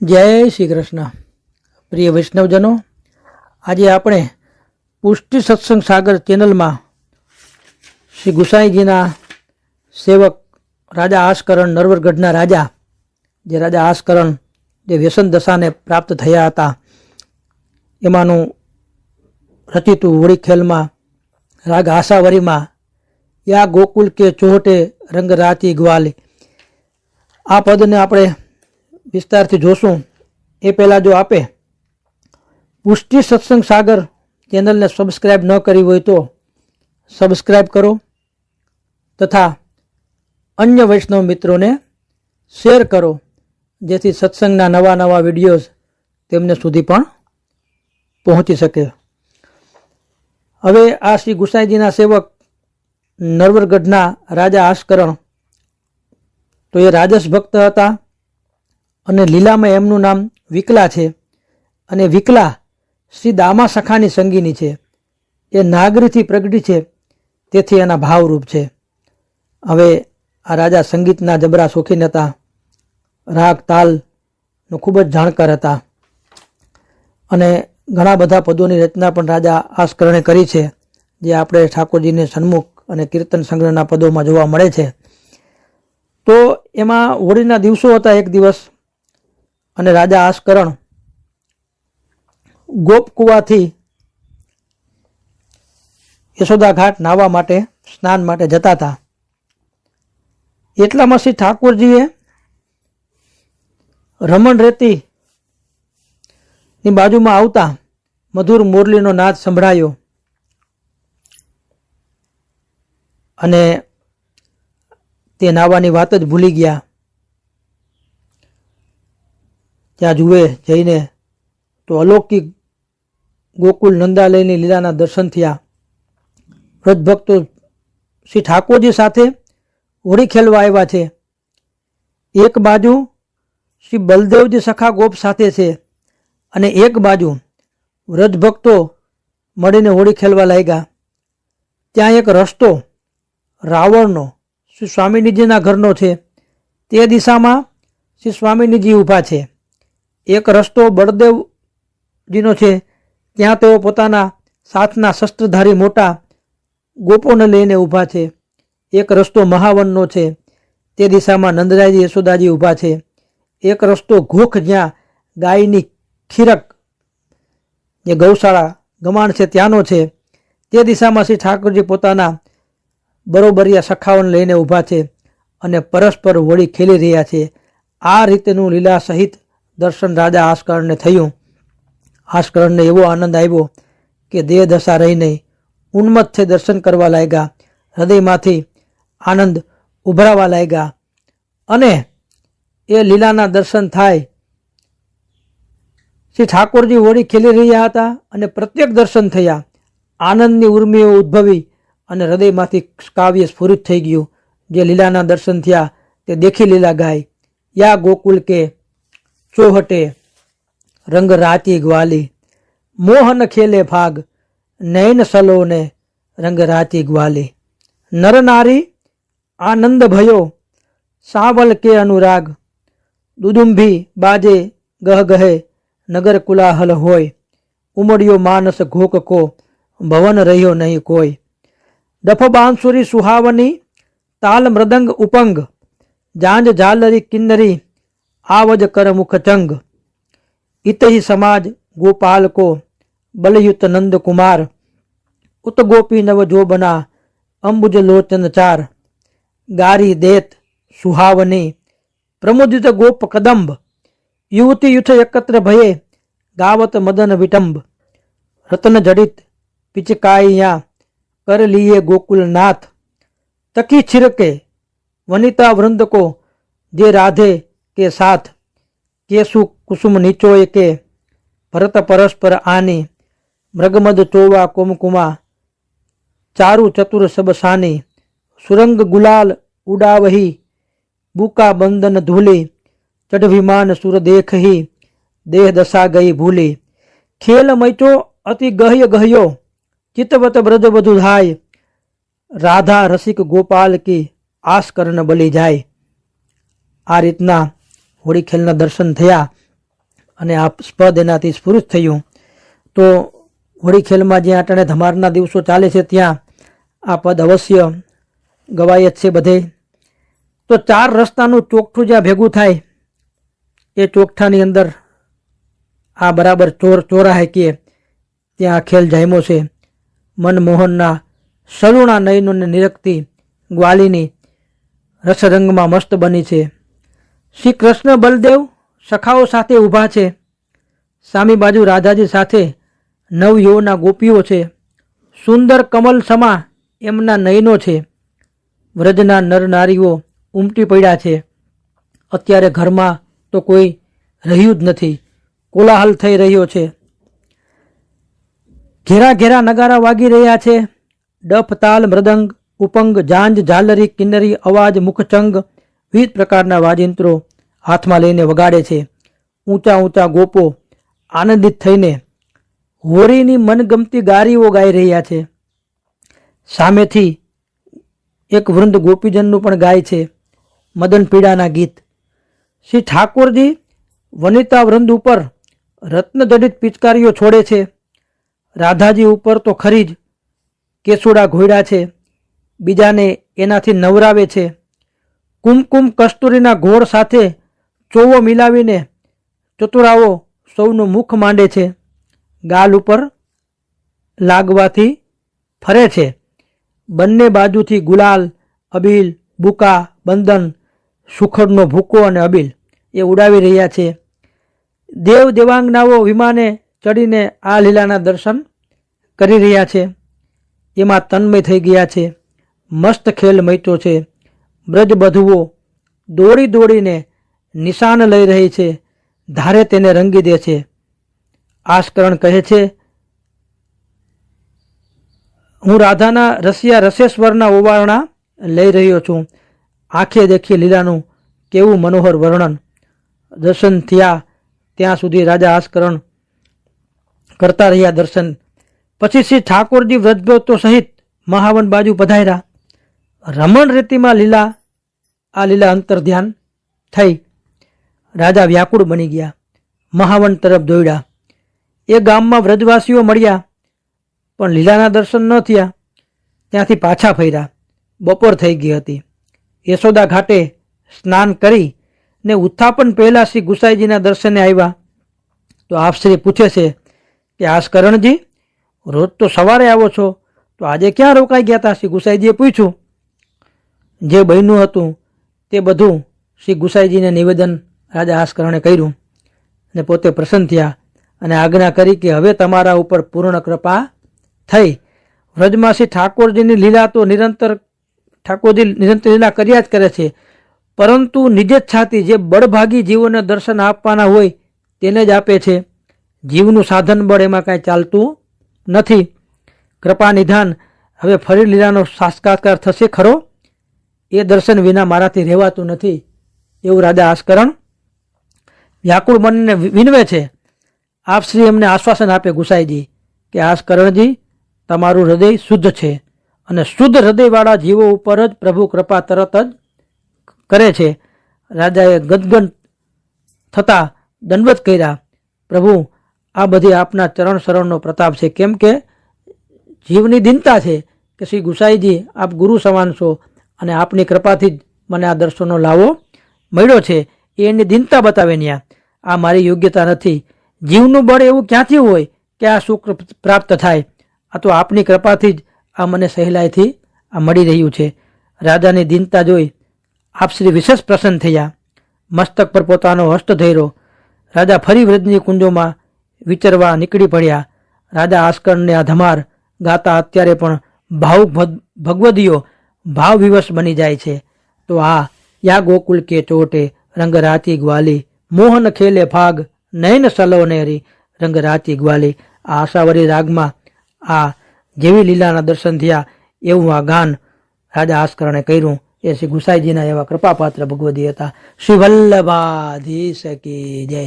જય શ્રી કૃષ્ણ. પ્રિય વૈષ્ણવજનો, આજે આપણે પુષ્ટિ સત્સંગ સાગર ચેનલમાં શ્રી ગુસાઈજીના સેવક રાજા આસકરણ, નરવરગઢના રાજા, જે રાજા આસકરણ જે વ્યસન દશાને પ્રાપ્ત થયા હતા, એમાંનું રચિતું હોળી ખેલમાં રાગ આશાવરીમાં યા ગોકુલ કે ચોહટે રંગ રાતી ગ્વાલી, આ પદને આપણે વિસ્તારથી જોશું. એ પહેલાં જો આપે પુષ્ટિ સત્સંગ સાગર ચેનલને સબસ્ક્રાઈબ ન કરી હોય તો સબસ્ક્રાઈબ કરો તથા અન્ય વૈષ્ણવ મિત્રોને શેર કરો, જેથી સત્સંગના નવા નવા વિડીયોઝ તેમને સુધી પણ પહોંચી શકે. હવે આ શ્રી ગુસાઈજીના સેવક નરવરગઢના રાજા આસકરણ, તો એ રાજસ ભક્ત હતા અને લીલામાં એમનું નામ વિકલા છે. અને વિકલા શ્રી દામા સખાની સંગીની છે. એ નાગરીથી પ્રગટી છે, તેથી એના ભાવરૂપ છે. હવે આ રાજા સંગીતના જબરા શોખીન હતા, રાગ તાલનો ખૂબ જ જાણકાર હતા અને ઘણા બધા પદોની રચના પણ રાજા આસકરણે કરી છે, જે આપણે ઠાકોરજીને સન્મુખ અને કીર્તન સંગ્રહના પદોમાં જોવા મળે છે. તો એમાં હોળીના દિવસો હતા એક દિવસ, અને રાજા આસકરણ ગોપકુવાથી યશોદા ઘાટ નાહવા માટે, સ્નાન માટે જતા હતા. એટલામાં શ્રી ઠાકોરજીએ રમણ રેતી ની બાજુમાં આવતા મધુર મોરલીનો નાદ સંભળાયો અને તે નાહવાની વાત જ ભૂલી ગયા. ત્યાં જુએ જઈને તો અલૌકિક ગોકુલ નંદાલયની લીલાના દર્શન થયા. વ્રજભક્તો શ્રી ઠાકોરજી સાથે હોળી ખેલવા આવ્યા છે. એક બાજુ શ્રી બલદેવજી સખા ગોપ સાથે છે અને એક બાજુ વ્રજભક્તો મળીને હોળી ખેલવા લાગ્યા. ત્યાં એક રસ્તો રાવણનો શ્રી સ્વામિનીજીના ઘરનો છે. તે દિશામાં શ્રી સ્વામિનીજી ઊભા છે. એક રસ્તો બળદેવજીનો છે, ત્યાં તેઓ પોતાના સાથના શસ્ત્રધારી મોટા ગોપોને લઈને ઊભા છે. એક રસ્તો મહાવનનો છે, તે દિશામાં નંદરાયજી યશોદાજી ઊભા છે. એક રસ્તો ઘોખ, જ્યાં ગાયની ખીરક જે ગૌશાળા ગમાણ છે ત્યાંનો છે, તે દિશામાં શ્રી ઠાકોરજી પોતાના બરોબરિયા સખાઓને લઈને ઊભા છે અને પરસ્પર હોળી ખેલી રહ્યા છે. આ રીતનું લીલા સહિત દર્શન રાજા આસકરણને થયું. આસકરણને એવો આનંદ આવ્યો કે દેહ દશા રહી નહીં, ઉન્મત્ત થઈ દર્શન કરવા લાગ્યા. હૃદયમાંથી આનંદ ઉભરાવા લાગ્યા અને એ લીલાના દર્શન થાય. શ્રી ઠાકોરજી હોળી ખેલી રહ્યા હતા અને પ્રત્યેક દર્શન થયા. આનંદની ઉર્મિઓ ઉદ્ભવી અને હૃદયમાંથી કાવ્ય સ્ફુરિત થઈ ગયું. જે લીલાના દર્શન થયા તે દેખી લીલા ગાય, યા ગોકુલ કે ચોહટે રંગ રાતી ગ્વાલી, મોહન ખેલે ભાગ નયન સલોને રંગ રાતી ગ્વાલી. નર નારી આનંદ ભયો સાવલ કે અનુરાગ, દુદુંભી બાજે ગહ ગહે નગર કુલાહલ હોય, ઉમડ્યો માનસ ઘોક કો ભવન રહ્યો નહીં કોઈ. ડફ બાંસુરી સુહાવની તાલ મૃદંગ ઉપંગ, જાંજ ઝાલરી કિન્નરી आवज कर मुख चंग. इत ही समाज गोपाल को बलयुत नंद कुमार, उत गोपी नव जो बना अंबुज लोचन चार. गारी देत सुहावनी प्रमुदित गोप कदम्ब, युवती युथ एकत्र भये गावत मदन विटंब. रतन जड़ित पिचकाइया कर लिए गोकुल नाथ, तकी छिरके वनिता वृंद को जे राधे के साथ. केसु कुसुम नीचोय के भरत परस्पर आनी, मृगमद चोवा कुमकुमा चारु चतुर सब सानी. सुरंग गुलाल उड़ावही बूका बंदन धूली, चढ़ विमान सुर देख ही देह दशा गई भूली. खेल मैचो अति गह्य गह्यो चितवत ब्रज बधु धाय, राधा रसिक गोपाल की आस करन बली जाय. આ રીતના હોળી ખેલના દર્શન થયા અને આ પદ એનાથી સ્ફુરિત થયું. તો હોળી ખેલમાં જ્યાં અટાણે ધમારના દિવસો ચાલે છે ત્યાં આ પદ અવશ્ય ગવાય જ છે બધે. તો 4 રસ્તાનું ચોકઠું જ્યાં ભેગું થાય એ ચોકઠાની અંદર આ બરાબર ચોરાહે કે ત્યાં આ ખેલ જામ્યો છે. મનમોહનના સલુણા નયનોને નિરખતી ગ્વાલીની રસરંગમાં મસ્ત બની છે. શ્રી કૃષ્ણ બલદેવ સખાઓ સાથે ઊભા છે. સામી બાજુ રાધાજી સાથે નવયુવના ગોપીઓ છે. સુંદર કમલ સમા એમના નયનો છે. વ્રજના નર નારીઓ ઉમટી પડ્યા છે. અત્યારે ઘરમાં તો કોઈ રહ્યું જ નથી. કોલાહલ થઈ રહ્યો છે. ઘેરા ઘેરા નગારા વાગી રહ્યા છે. ડફ તાલ મૃદંગ ઉપંગ જાંજ ઝાલરી કિન્નરી અવાજ મુખચંગ વિવિધ પ્રકારના વાજિંત્રો હાથમાં લઈને વગાડે છે. ઊંચા ઊંચા ગોપો આનંદિત થઈને હોળીની મનગમતી ગારીઓ ગાઈ રહ્યા છે. સામેથી એક વૃંદ ગોપીજનનું પણ ગાય છે મદન પીડાના ગીત. શ્રી ઠાકોરજી વનિતા વૃંદ ઉપર રત્નજડિત પિચકારીઓ છોડે છે. રાધાજી ઉપર તો ખરી જ કેસુડા ઘોડ્યા છે. બીજાને એનાથી નવરાવે છે. કુમકુમ કસ્તુરીના ઘોળ સાથે ચોવો મિલાવીને ચતુરાઓ સૌનું મુખ માંડે છે. ગાલ ઉપર લાગવાથી ફરે છે. બંને બાજુથી ગુલાલ, અબીલ, બુકા, બંધન, સુખડનો ભૂકો અને અબીલ એ ઉડાવી રહ્યા છે. દેવ દેવાંગનાઓ વિમાને ચડીને આ લીલાના દર્શન કરી રહ્યા છે. એમાં તન્મય થઈ ગયા છે. મસ્ત ખેલ મચ્યો છે. બ્રજ બધુઓ દોડી દોડીને નિશાન લઈ રહી છે. ધારે તેને રંગી દે છે. આસ્કરણ કહે છે, હું રાધાના રસિયા રસેશ્વરના ઓવારણા લઈ રહ્યો છું. આંખે દેખી લીલાનું કેવું મનોહર વર્ણન. દર્શન થયા ત્યાં સુધી રાજા આસ્કરણ કરતા રહ્યા દર્શન. પછી શ્રી ઠાકોરજી વ્રજભક્તો સહિત મહાવન બાજુ પધાર્યા. રમણ રીતિમાં આ લીલા અંતર ધ્યાન થઈ. રાજા વ્યાકુળ બની ગયા. મહાવન તરફ દોડ્યા. એ ગામમાં વ્રજવાસીઓ મળ્યા પણ લીલાના દર્શન ન થયા. ત્યાંથી પાછા ફર્યા. બપોર થઈ ગઈ હતી. યશોદા ઘાટે સ્નાન કરી ને ઉત્થાપન પહેલા શ્રી ગુસાઈજીના દર્શને આવ્યા. તો આપશ્રી પૂછે છે કે આસ્કરણજી, રોજ તો સવારે આવો છો, તો આજે ક્યાં રોકાઈ ગયા હતા? શ્રી ગુસાઈજીએ પૂછ્યું. જે બન્યું હતું તે બધું શ્રી ગુસાઈજીને નિવેદન રાજા આસ્કરણે કર્યું અને પોતે પ્રસન્ન થયા અને આજ્ઞા કરી કે હવે તમારા ઉપર પૂર્ણ કૃપા થઈ. વ્રજમાં શ્રી ઠાકોરજીની લીલા તો ઠાકોરજી નિરંતર લીલા કર્યા જ કરે છે, પરંતુ નિજેચ્છાથી જે બળભાગી જીવોને દર્શન આપવાના હોય તેને જ આપે છે. જીવનું સાધન બળ એમાં કાંઈ ચાલતું નથી. કૃપા નિધાન હવે ફરી લીલાનો સાક્ષાત્કાર થશે ખરો? એ દર્શન વિના મારાથી રહેવાતું નથી. એવું રાજા આસ્કરણ વ્યાકુળ મનને વિનવે છે. આપ શ્રી એમને આશ્વાસન આપે ગુસાઈજી કે આસ્કરણજી, તમારું હૃદય શુદ્ધ છે અને શુદ્ધ હૃદયવાળા જીવો ઉપર જ પ્રભુ કૃપા તરત જ કરે છે. રાજાએ ગદગદ થતા દંડવત કર્યા. પ્રભુ, આ બધી આપના ચરણ શરણનો પ્રતાપ છે. કેમ કે જીવની દિનતા છે કે શ્રી ગુસાઈજી આપ ગુરુ સમાન છો અને આપની કૃપાથી જ મને આ દર્શનનો લાવો મળ્યો છે. એની દિનતા બતાવે ન્યા. આ મારી યોગ્યતા નથી. જીવનું બળ એવું ક્યાંથી હોય કે આ સુખ પ્રાપ્ત થાય? આ તો આપની કૃપાથી જ આ મને સહેલાઈથી આ મળી રહ્યું છે. રાજાની દિનતા જોઈ આપ શ્રી વિશેષ પ્રસન્ન થયા. મસ્તક પર પોતાનો હસ્ત ધર્યો. રાજા ફરી વ્રજની કુંજોમાં વિચરવા નીકળી પડ્યા. રાજા આસ્કરણને આ ધમાર ગાતા અત્યારે પણ ભાવુક ભગવદીઓ ભાવવિવશ બની જાય છે. તો આ યા ગોકુલ કે ચોટે રંગ રાચી ગ્વાલી, મોહન ખેલે ફાગ નયન સલોનેરી રંગ રાચી ગ્વાલી. આ આશાવરી રાગમાં આ જેવી લીલાના દર્શન થયા એવું આ ગાન રાજા આસ્કરણે કર્યું. એ શ્રી ગુસાઈજીના એવા કૃપાપાત્ર ભગવદી હતા. શ્રી વલ્લભાધીશ કી જય.